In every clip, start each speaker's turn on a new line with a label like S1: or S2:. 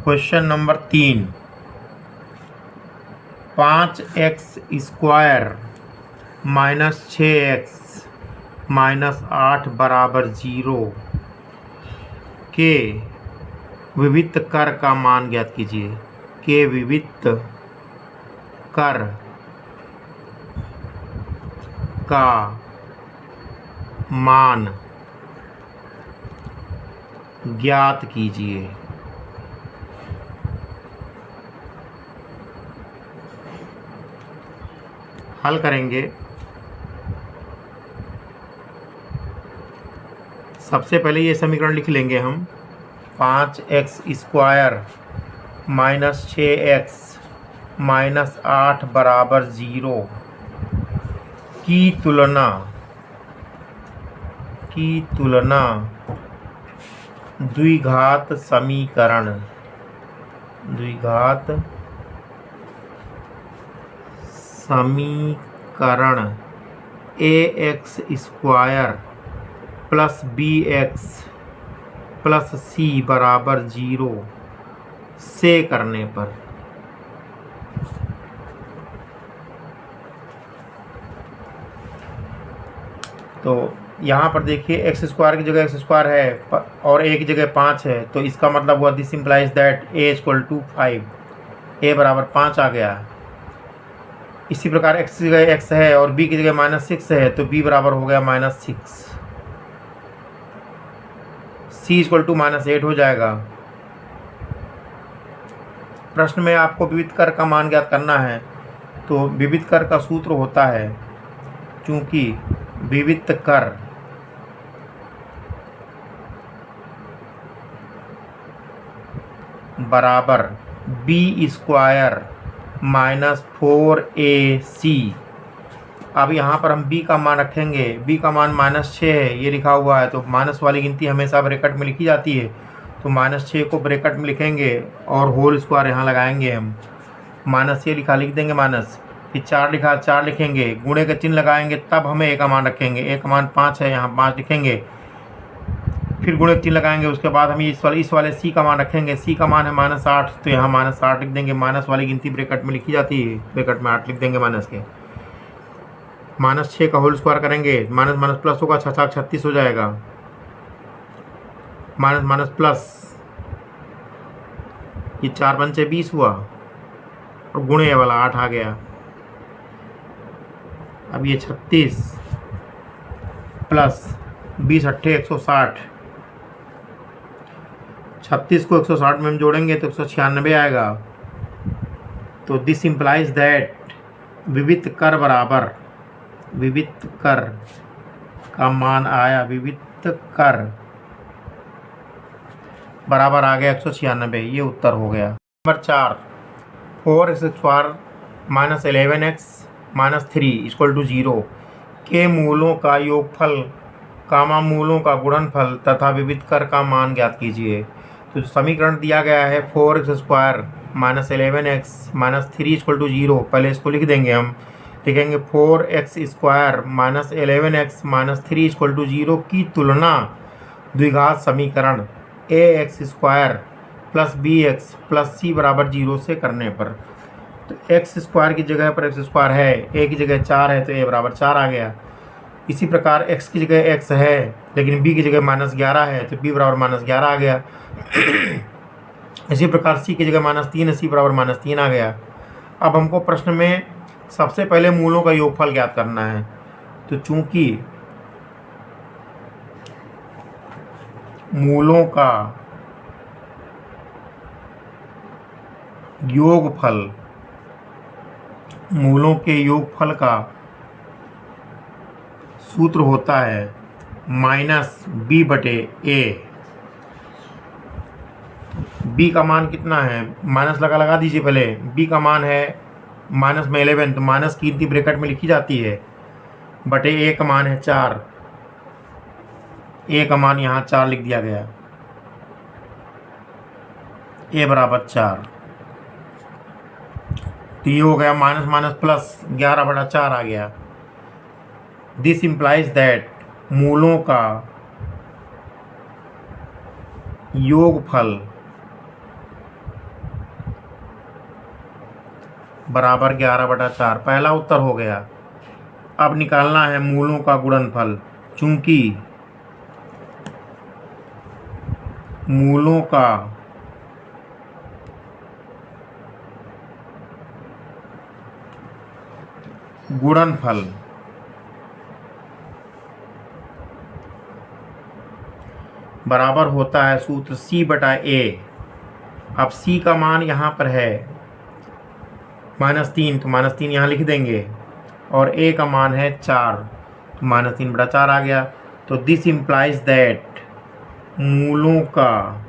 S1: Question number 3, 5x² minus 6x minus 8 बराबर 0 के विविध कर का मान ज्ञात कीजिए। के विविध कर का मान ज्ञात कीजिए। हल करेंगे। सबसे पहले ये समीकरण लिख लेंगे हम। 5x² माइनस 6x माइनस 8 बराबर 0 की तुलना द्विघात समीकरण ax² plus bx plus c बराबर 0 से करने पर तो यहाँ पर देखिए x² की जगह x² है और a की जगह 5 है, तो इसका मतलब हुआ this implies that a = 5, a बराबर 5 आ गया। इसी प्रकार x की जगह x है और b की जगह -6 है, तो b बराबर हो गया -6। c = -8 हो जाएगा। प्रश्न में आपको विविध कर का मान ज्ञात करना है, तो विविध कर का सूत्र होता है, चूंकि विविध कर बराबर b² माइनस 4ac। अब यहाँ पर हम b का मान रखेंगे। b का मान -6 है, ये लिखा हुआ है, तो माइनस वाली गिनती हमेशा ब्रैकेट में लिखी जाती है, तो -6 को ब्रैकेट में लिखेंगे और होल स्क्वायर यहाँ लगाएंगे हम। माइनस ये लिख देंगे माइनस, फिर 4 लिखा 4 लिखेंगे, गुणे का चिन्ह लगाएंगे, तब हमें a का मान रखेंगे। a का मान 5 है, यहाँ 5 लिखेंगे, फिर गुणे का चिन्ह लगाएंगे। उसके बाद हम इस वाले c का मान रखेंगे। c का मान है -8, तो यहाँ -8 लिख देंगे। माइनस वाली गिनती ब्रैकेट में लिखी जाती है, ब्रैकेट में 8 लिख देंगे माइनस के। -6 का होल स्क्वायर करेंगे, माइनस माइनस प्लस होगा, 6 36 हो जाएगा। माइनस माइनस प्लस, ये 4 पंचे 20 हुआ और गुणे वाला 8 आ गया। अब ये 36 प्लस 20 8 160, 36 को 160 में हम जोड़ेंगे तो 196 आएगा। तो दिस इम्प्लाइज दैट विविध कर बराबर विविध कर का मान आया, विविध कर बराबर आ गया 196। ये उत्तर हो गया। Number 4, 4x² minus 11x minus 3 = 0 के मूलों का योगफल, मूलों का गुणनफल तथा विविध कर का मान ज्ञात कीजिए। तो समीकरण दिया गया है 4x² माइनस 11x माइनस 3 = 0। पहले इसको लिख देंगे हम। लिखेंगे 4x² माइनस 11x माइनस 3 = 0 की तुलना द्विघात समीकरण ax² plus bx plus c बराबर 0 से करने पर। तो x² की जगह पर x² है, a की जगह 4 है, तो a बराबर 4 आ गया। इसी प्रकार x की जगह x है लेकिन b की जगह -11 है, तो b बराबर -11 आ गया। इसी प्रकार c की जगह -3 है, c बराबर -3 आ गया। अब हमको प्रश्न में सबसे पहले मूलों का योगफल ज्ञात करना है, तो चूंकि मूलों का योगफल, मूलों के योगफल का सूत्र होता है -b/a। b का मान कितना है, माइनस लगा दीजिए पहले। b का मान है माइनस में 11, तो माइनस की गिनती ब्रैकेट में लिखी जाती है, बटे a का मान है 4। a का मान यहाँ 4 लिख दिया गया, a बराबर 4। तो ये हो गया माइनस माइनस प्लस, 11/4 आ गया। दिस इम्प्लाइज दैट मूलों का योगफल बराबर 11/4। पहला उत्तर हो गया। अब निकालना है मूलों का गुणनफल। चूंकि मूलों का गुणनफल बराबर होता है सूत्र C/A। अब C का मान यहाँ पर है -3, तो -3 यहाँ लिख देंगे, और A का मान है 4, तो -3/4 आ गया। तो दिस इम्प्लाइज दैट मूलों का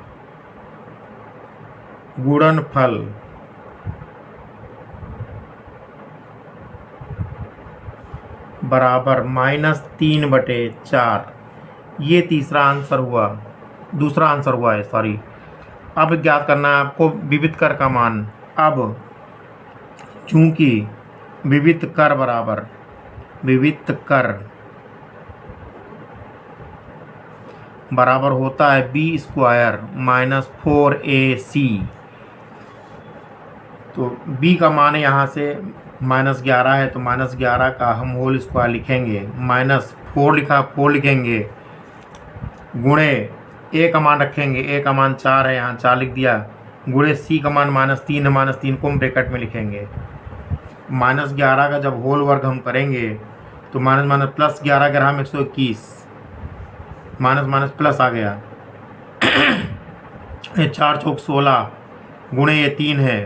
S1: गुणनफल बराबर -3/4। ये तीसरा आंसर हुआ, दूसरा आंसर हुआ है, सॉरी। अब ज्ञात करना है आपको विविध कर का मान। अब चूंकि विविध कर बराबर होता है B² - 4AC, तो B का मान यहाँ से -11 है, तो -11 का हम होल स्क्वायर लिखेंगे, -4 लिखा, 4 लिखेंगे, गुणे A का मान रखेंगे, A का मान 4 है, यहाँ 4 लिख दिया, गुणे C का मान -3 है, -3 को हम ब्रैकेट में लिखेंगे। -11 का जब होल वर्ग हम करेंगे तो +11 ग्राम 121, माइनस प्लस आ गया। 4 चौक 16, गुणे ये 3 है,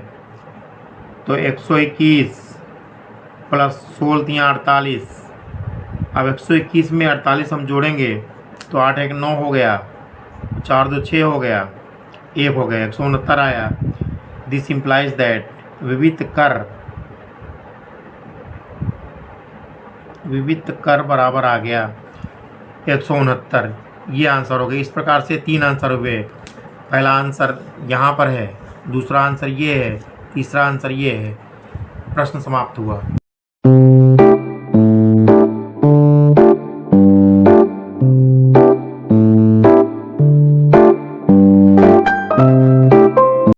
S1: तो 121 प्लस 16 3 48। अब 121 में 48 हम जोड़ेंगे तो 8 1 9 हो गया, 4 2 6 हो गया, 1 हो गया, 169 आया। दिस इम्प्लाइज दैट विविध कर बराबर आ गया 169। ये आंसर हो गया। इस प्रकार से 3 आंसर हुए। पहला आंसर यहाँ पर है, दूसरा आंसर ये है, तीसरा आंसर ये है। प्रश्न समाप्त हुआ।